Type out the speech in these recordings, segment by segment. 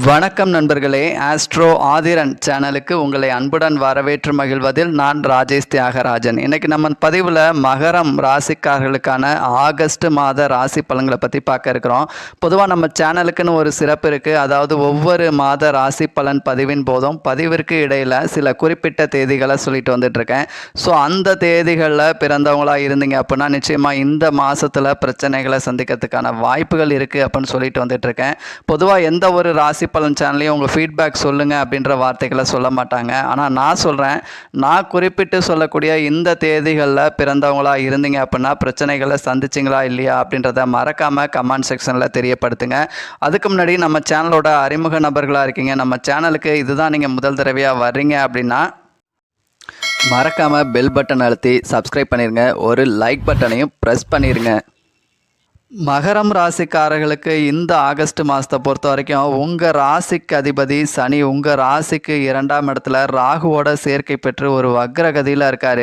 வணக்கம் நண்பர்களே, ஆஸ்ட்ரோ ஆதிரன் சேனலுக்கு உங்களை அன்புடன் வரவேற்று மகிழ்வதில் நான் ராஜேஷ் தியாகராஜன். இன்றைக்கி நம்ம பதிவில் மகரம் ராசிக்காரர்களுக்கான ஆகஸ்ட் மாத ராசி பலன்களை பற்றி பார்க்க இருக்கிறோம். பொதுவாக நம்ம சேனலுக்குன்னு ஒரு சிறப்பு இருக்குது. அதாவது ஒவ்வொரு மாத ராசி பலன் பதிவின் போதும் பதிவிற்கு இடையில் சில குறிப்பிட்ட தேதிகளை சொல்லிட்டு வந்துட்டுருக்கேன். ஸோ அந்த தேதிகளில் பிறந்தவங்களாக இருந்தீங்க அப்படின்னா நிச்சயமாக இந்த மாதத்தில் பிரச்சனைகளை சந்திக்கிறதுக்கான வாய்ப்புகள் இருக்குது அப்படின்னு சொல்லிட்டு வந்துட்டுருக்கேன். பொதுவாக எந்த ஒரு ராசி பலன் சேனல்லையும் உங்கள் ஃபீட்பேக் சொல்லுங்கள் அப்படின்ற வார்த்தைகளை சொல்ல மாட்டாங்க. ஆனால் நான் சொல்கிறேன், நான் குறிப்பிட்டு சொல்லக்கூடிய இந்த தேதிகளில் பிறந்தவங்களாக இருந்தீங்க அப்படின்னா பிரச்சனைகளை சந்திச்சிங்களா இல்லையா அப்படின்றத மறக்காமல் கமெண்ட் செக்ஷனில் தெரியப்படுத்துங்க. அதுக்கு முன்னாடி நம்ம சேனலோட அறிமுக நபர்களாக இருக்கீங்க, நம்ம சேனலுக்கு இதுதான் நீங்கள் முதல் தடவையாக வர்றீங்க அப்படின்னா மறக்காமல் பெல் பட்டன் அழுத்தி சப்ஸ்கிரைப் பண்ணிடுங்க. ஒரு லைக் பட்டனையும் ப்ரெஸ் பண்ணிடுங்க. மகரம் ராசிக்காரர்களுக்கு இந்த ஆகஸ்ட் மாதத்தை பொறுத்த வரைக்கும் உங்கள் ராசிக்கு அதிபதி சனி உங்கள் ராசிக்கு 2ஆம் இடத்துல ராகுவோட சேர்க்கை பெற்று ஒரு வக்ரகதியில் இருக்கார்.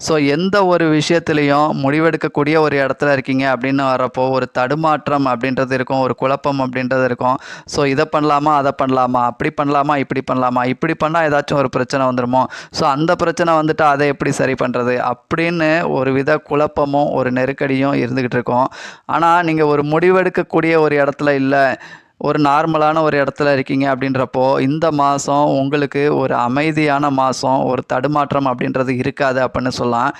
ஸோ எந்த ஒரு விஷயத்துலையும் முடிவெடுக்கக்கூடிய ஒரு இடத்துல இருக்கீங்க அப்படின்னு வரப்போ ஒரு தடுமாற்றம் அப்படின்றது இருக்கும், ஒரு குழப்பம் அப்படின்றது இருக்கும். ஸோ இதை பண்ணலாமா அதை பண்ணலாமா, அப்படி பண்ணலாமா இப்படி பண்ணலாமா, இப்படி பண்ணால் ஏதாச்சும் ஒரு பிரச்சனை வந்துடுமோ, ஸோ அந்த பிரச்சனை வந்துட்டு அதை எப்படி சரி பண்ணுறது அப்படின்னு ஒரு வித குழப்பமும் ஒரு நெருக்கடியும் இருந்துக்கிட்டு இருக்கும். ஆனால் நீங்கள் ஒரு முடிவெடுக்கக்கூடிய ஒரு இடத்துல இல்லை, ஒரு நார்மலான ஒரு இடத்துல இருக்கீங்க அப்படின்றப்போ இந்த மாதம் உங்களுக்கு ஒரு அமைதியான மாதம், ஒரு தடுமாற்றம் அப்படின்றது இருக்காது அப்படின்னு சொல்லலாம்.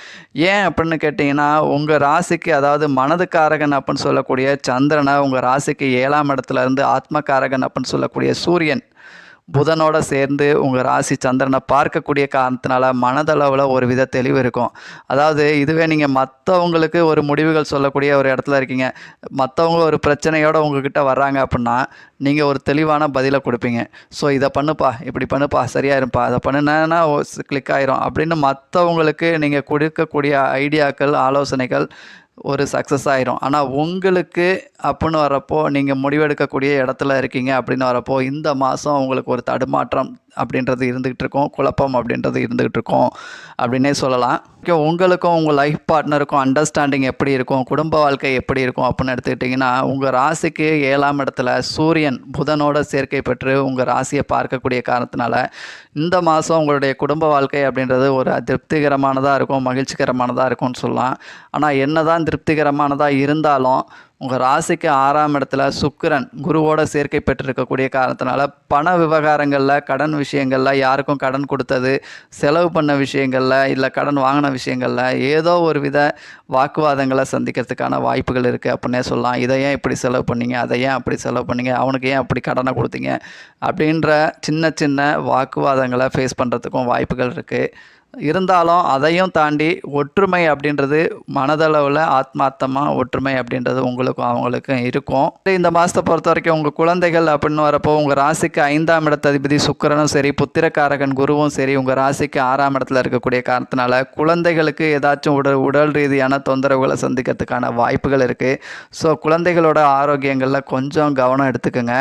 ஏன் அப்படின்னு கேட்டிங்கன்னா, உங்கள் ராசிக்கு அதாவது மனதுக்காரகன் அப்படின்னு சொல்லக்கூடிய சந்திரனை உங்கள் ராசிக்கு 7ஆம் இடத்துலேருந்து ஆத்மகாரகன் அப்படின்னு சொல்லக்கூடிய சூரியன் புதனோட சேர்ந்து உங்கள் ராசி சந்திரனை பார்க்கக்கூடிய காரணத்தினால மனதளவில் ஒரு வித தெளிவு இருக்கும். அதாவது இதுவே நீங்கள் மற்றவங்களுக்கு ஒரு முடிவுகள் சொல்லக்கூடிய ஒரு இடத்துல இருக்கீங்க, மற்றவங்க ஒரு பிரச்சனையோடு உங்ககிட்ட வர்றாங்க அப்படின்னா நீங்கள் ஒரு தெளிவான பதிலை கொடுப்பீங்க. ஸோ இதை பண்ணுப்பா, இப்படி பண்ணுப்பா, சரியாயிருப்பா, அதை பண்ணுனா கிளிக் ஆயிரும் அப்படின்னு மற்றவங்களுக்கு நீங்கள் கொடுக்கக்கூடிய ஐடியாக்கள் ஆலோசனைகள் ஒரு சக்ஸஸ் ஆயிரும். ஆனால் உங்களுக்கு அப்படின்னு வரப்போ நீங்கள் முடிவெடுக்கக்கூடிய இடத்துல இருக்கீங்க அப்படின்னு வரப்போ இந்த மாதம் உங்களுக்கு ஒரு தடுமாற்றம் அப்படின்றது இருந்துகிட்டு இருக்கும், குழப்பம் அப்படின்றது இருந்துகிட்டு இருக்கும் அப்படின்னே சொல்லலாம். உங்களுக்கும் உங்கள் லைஃப் பார்ட்னருக்கும் அண்டர்ஸ்டாண்டிங் எப்படி இருக்கும், குடும்ப வாழ்க்கை எப்படி இருக்கும் அப்படின்னு எடுத்துக்கிட்டிங்கன்னா, உங்கள் ராசிக்கு 7ஆம் இடத்துல சூரியன் புதனோட சேர்க்கை பெற்று உங்கள் ராசியை பார்க்கக்கூடிய காரணத்தினால இந்த மாதம் உங்களுடைய குடும்ப வாழ்க்கை அப்படின்றது ஒரு திருப்திகரமானதாக இருக்கும், மகிழ்ச்சிகரமானதாக இருக்கும்னு சொல்லலாம். ஆனால் என்ன தான் திருப்திகரமானதாக இருந்தாலும் உங்கள் ராசிக்கு 6ஆம் இடத்துல சுக்கிரன் குருவோட சேர்க்கை பெற்றிருக்கக்கூடிய காரணத்தினால பண விவகாரங்களில், கடன் விஷயங்களில், யாருக்கும் கடன் கொடுத்தது, செலவு பண்ண விஷயங்களில், இல்லை கடன் வாங்கின விஷயங்களில் ஏதோ ஒரு வித வாக்குவாதங்களை சந்திக்கிறதுக்கான வாய்ப்புகள் இருக்குது அப்படின்னே சொல்லலாம். இதை ஏன் இப்படி செலவு பண்ணீங்க, அதை ஏன் அப்படி செலவு பண்ணீங்க, அவனுக்கு ஏன் அப்படி கடனை கொடுத்தீங்க அப்படின்ற சின்ன சின்ன வாக்குவாதங்களை ஃபேஸ் பண்ணுறதுக்கும் வாய்ப்புகள் இருக்குது. இருந்தாலும் அதையும் தாண்டி ஒற்றுமை அப்படின்றது மனதளவில் ஆத்மார்த்தமாக ஒற்றுமை அப்படின்றது உங்களுக்கும் அவங்களுக்கும் இருக்கும். இந்த மாதத்தை பொறுத்த வரைக்கும் உங்கள் குழந்தைகள் அப்படின்னு வரப்போ உங்கள் ராசிக்கு 5ஆம் இடத்த அதிபதி சுக்கிரனும் சரி, புத்திரக்காரகன் குருவும் சரி உங்கள் ராசிக்கு 6ஆம் இடத்துல இருக்கக்கூடிய காரணத்தினால குழந்தைகளுக்கு ஏதாச்சும் உடல் ரீதியான தொந்தரவுகளை சந்திக்கிறதுக்கான வாய்ப்புகள் இருக்குது. ஸோ குழந்தைகளோட ஆரோக்கியங்களில் கொஞ்சம் கவனம் எடுத்துக்கோங்க.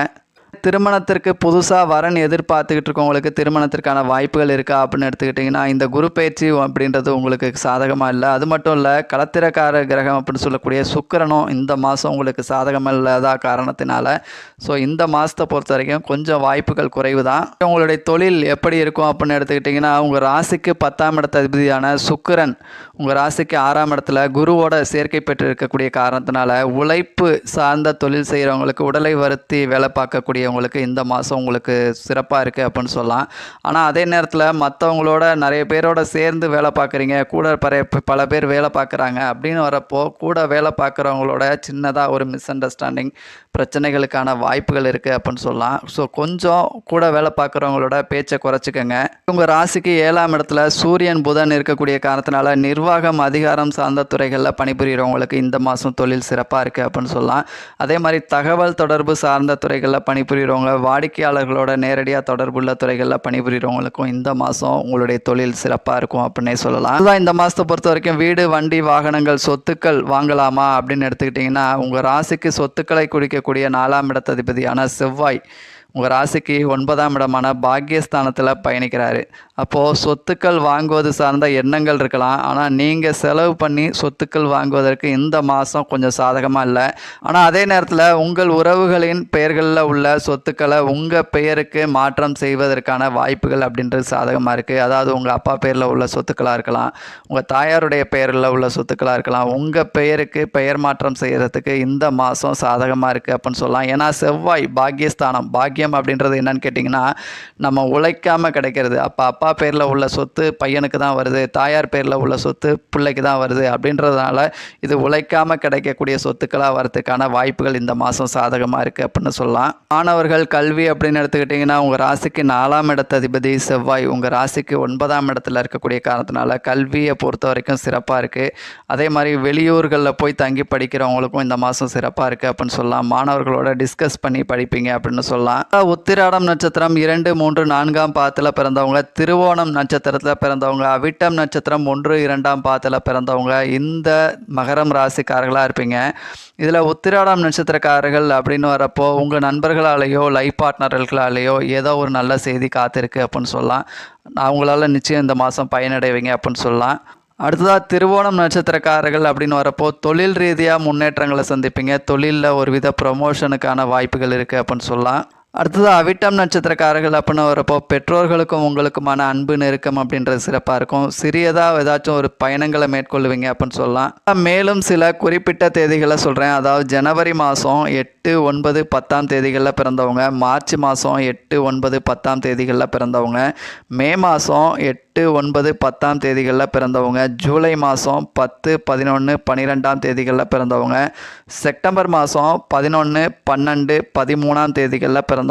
திருமணத்திற்கு புதுசாக வரன் எதிர்பார்த்துக்கிட்டு இருக்கவங்களுக்கு திருமணத்திற்கான வாய்ப்புகள் இருக்கா அப்படின்னு எடுத்துக்கிட்டிங்கன்னா, இந்த குரு பயிற்சி அப்படின்றது உங்களுக்கு சாதகமாக இல்லை. அது மட்டும் இல்லை, களத்திரக்கார கிரகம் அப்படின்னு சொல்லக்கூடிய சுக்கிரனும் இந்த மாதம் உங்களுக்கு சாதகமாக இல்லாத காரணத்தினால ஸோ இந்த மாதத்தை பொறுத்த வரைக்கும் கொஞ்சம் வாய்ப்புகள் குறைவு தான். உங்களுடைய தொழில் எப்படி இருக்கும் அப்படின்னு எடுத்துக்கிட்டிங்கன்னா, உங்கள் ராசிக்கு 10ஆம் இடத்த அதிபதியான சுக்கிரன் உங்கள் ராசிக்கு 6ஆம் இடத்துல குருவோட சேர்க்கை பெற்று இருக்கக்கூடிய காரணத்தினால உழைப்பு சார்ந்த தொழில் செய்கிறவங்களுக்கு, உடலை வருத்தி வேலை பார்க்கக்கூடிய உங்களுக்கு இந்த மாதம் உங்களுக்கு சிறப்பாக இருக்குது அப்படின்னு சொல்லலாம். ஆனால் அதே நேரத்தில் மற்றவங்களோட நிறைய பேரோட சேர்ந்து வேலை பார்க்குறீங்க, கூட பல பேர் வேலை பார்க்குறாங்க அப்படின்னு வரப்போ கூட வேலை பார்க்குறவங்களோட சின்னதாக ஒரு மிஸ் அண்டர்ஸ்டாண்டிங் பிரச்சனைகளுக்கான வாய்ப்புகள் இருக்குது அப்படின்னு சொல்லலாம். ஸோ கொஞ்சம் கூட வேலை பார்க்குறவங்களோட பேச்சை குறைச்சிக்கோங்க. உங்கள் ராசிக்கு 7ஆம் இடத்துல சூரியன் புதன் இருக்கக்கூடிய காரணத்தினால நிர்வாகம் அதிகாரம் சார்ந்த துறைகளில் பணிபுரிகிறவங்களுக்கு இந்த மாதம் தொழில் சிறப்பாக இருக்குது அப்படின்னு சொல்லலாம். அதே மாதிரி தகவல் தொடர்பு சார்ந்த துறைகளில் பணிபுரிகிறவங்க, வாடிக்கையாளர்களோட நேரடியாக தொடர்புள்ள துறைகளில் பணிபுரிகிறவங்களுக்கும் இந்த மாதம் உங்களுடைய தொழில் சிறப்பாக இருக்கும் அப்படின்னே சொல்லலாம். அதுதான் இந்த மாதத்தை பொறுத்த வரைக்கும் வீடு, வண்டி, வாகனங்கள், சொத்துக்கள் வாங்கலாமா அப்படின்னு எடுத்துக்கிட்டிங்கன்னா, உங்கள் ராசிக்கு சொத்துக்களை குறிக்கக்கூடிய 4ஆம் இடத்த அதிபதியான செவ்வாய் உங்கள் ராசிக்கு 9ஆம் இடமான பாக்கியஸ்தானத்தில் பயணிக்கிறாரு. அப்போது சொத்துக்கள் வாங்குவது சார்ந்த எண்ணங்கள் இருக்கலாம். ஆனால் நீங்கள் செலவு பண்ணி சொத்துக்கள் வாங்குவதற்கு இந்த மாதம் கொஞ்சம் சாதகமாக இல்லை. ஆனால் அதே நேரத்தில் உங்கள் உறவுகளின் பெயர்களில் உள்ள சொத்துக்களை உங்கள் பெயருக்கு மாற்றம் செய்வதற்கான வாய்ப்புகள் அப்படின்றது சாதகமாக இருக்குது. அதாவது உங்கள் அப்பா பேரில் உள்ள சொத்துக்களாக இருக்கலாம், உங்கள் தாயாருடைய பெயரில் உள்ள சொத்துக்களாக இருக்கலாம். உங்கள் பெயருக்கு பெயர் மாற்றம் செய்கிறதுக்கு இந்த மாதம் சாதகமாக இருக்குது அப்படின்னு சொல்லலாம். ஏன்னா செவ்வாய் பாக்கியஸ்தானம், பாக்கியம் அப்படின்றது என்னன்னு கேட்டிங்கன்னா நம்ம உழைக்காமல் கிடைக்கிறது. அப்போ அப்பா பேரில் உள்ள சொத்து பையனுக்கு தான் வருது, தாயார் பேரில் உள்ள சொத்து பிள்ளைக்கு தான் வருது. அப்படின்றதுனால இது உழைக்காமல் கிடைக்கக்கூடிய சொத்துக்களாக வரதுக்கான வாய்ப்புகள் இந்த மாதம் சாதகமாக இருக்குது அப்படின்னு சொல்லலாம். மாணவர்கள் கல்வி அப்படின்னு எடுத்துக்கிட்டிங்கன்னா உங்கள் ராசிக்கு 4ஆம் இடத்ததிபதி செவ்வாய் உங்கள் ராசிக்கு 9ஆம் இடத்துல இருக்கக்கூடிய காரணத்தினால கல்வியை பொறுத்த வரைக்கும் சிறப்பாக இருக்குது. அதே மாதிரி வெளியூர்களில் போய் தங்கி படிக்கிறவங்களுக்கும் இந்த மாதம் சிறப்பாக இருக்குது அப்படின்னு சொல்லலாம். மாணவர்களோட டிஸ்கஸ் பண்ணி படிப்பீங்க அப்படின்னு சொல்லலாம். உத்திராடம் நட்சத்திரம் 2, 3, 4ஆம் பாதத்தில் பிறந்தவங்க, திருவோணம் நட்சத்திரத்தில் பிறந்தவங்க, அவிட்டம் நட்சத்திரம் 1, 2ஆம் பாதத்தில் பிறந்தவங்க இந்த மகரம் ராசிக்காரர்களாக இருப்பீங்க. இதில் உத்திராடம் நட்சத்திரக்காரர்கள் அப்படின்னு வரப்போ உங்கள் நண்பர்களாலேயோ லைஃப் பார்ட்னர்களாலேயோ ஏதோ ஒரு நல்ல செய்தி காத்திருக்கு அப்படின்னு சொல்லலாம். அவங்களால நிச்சயம் இந்த மாதம் பயனடைவீங்க அப்படின்னு சொல்லலாம். அடுத்ததாக திருவோணம் நட்சத்திரக்காரர்கள் அப்படின்னு வரப்போ தொழில் ரீதியாக முன்னேற்றங்களை சந்திப்பீங்க. தொழிலில் ஒரு வித ப்ரொமோஷனுக்கான வாய்ப்புகள் இருக்குது அப்படின்னு சொல்லலாம். அடுத்தது அவிட்டம் நட்சத்திரக்காரர்கள் அப்படின்னு வரப்போ பெற்றோர்களுக்கும் உங்களுக்குமான அன்பு நெருக்கம் அப்படின்றது சிறப்பாக இருக்கும். சிறியதாக ஏதாச்சும் ஒரு பயணங்களை மேற்கொள்ளுவீங்க அப்படின்னு சொல்லலாம். மேலும் சில குறிப்பிட்ட தேதிகளை சொல்கிறேன். அதாவது ஜனவரி மாதம் 8, 9, 10ஆம் தேதிகளில் பிறந்தவங்க, மார்ச் மாதம் 8, 9, 10ஆம் தேதிகளில் பிறந்தவங்க, மே மாதம் 8, 9, 10ஆம் தேதிகளில் பிறந்தவங்க, ஜூலை மாதம் 10, 11, 12ஆம் தேதிகளில் பிறந்தவங்க, செப்டம்பர் மாதம் 11, 12, 13ஆம் தேதிகளில் பிறந்தவங்க,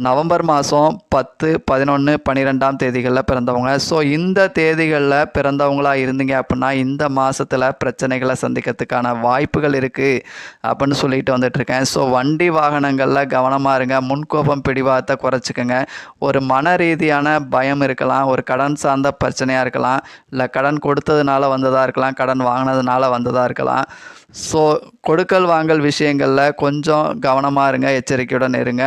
நவம்பர் மாதம் 10, 11, 12ஆம் தேதிகளில் பிறந்தவங்க. ஸோ இந்த தேதிகளில் பிறந்தவங்களாக இருந்தீங்க அப்படின்னா இந்த மாதத்தில் பிரச்சனைகளை சந்திக்கிறதுக்கான வாய்ப்புகள் இருக்குது அப்படின்னு சொல்லிட்டு வந்துட்டுருக்கேன். ஸோ வண்டி வாகனங்களில் கவனமாக இருங்க. முன்கோபம் பிடிவாதத்தை குறைச்சிக்கோங்க. ஒரு மன ரீதியான பயம் இருக்கலாம், ஒரு கடன் சார்ந்த பிரச்சனையாக இருக்கலாம், இல்லை கடன் கொடுத்ததுனால வந்ததாக இருக்கலாம், கடன் வாங்கினதுனால வந்ததாக இருக்கலாம். ஸோ கொடுக்கல் வாங்கல் விஷயங்களில் கொஞ்சம் கவனமாக இருங்க, எச்சரிக்கையுடன் இருங்க.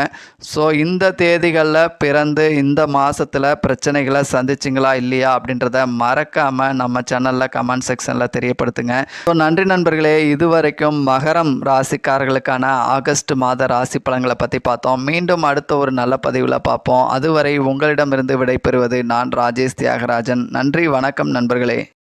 ஸோ இந்த தேதிகளில் பிறந்து இந்த மாதத்தில் பிரச்சனைகளை சந்திச்சிங்களா இல்லையா அப்படின்றத மறக்காமல் நம்ம சேனலில் கமெண்ட் செக்ஷனில் தெரியப்படுத்துங்க. ஸோ நன்றி நண்பர்களே. இதுவரைக்கும் மகரம் ராசிக்காரர்களுக்கான ஆகஸ்ட் மாத ராசி பலன்களை பற்றி பார்த்தோம். மீண்டும் அடுத்த ஒரு நல்ல பதிவில் பார்ப்போம். அதுவரை உங்களிடமிருந்து விடைபெறுவது நான் ராஜேஷ் தியாகராஜன். நன்றி, வணக்கம் நண்பர்களே.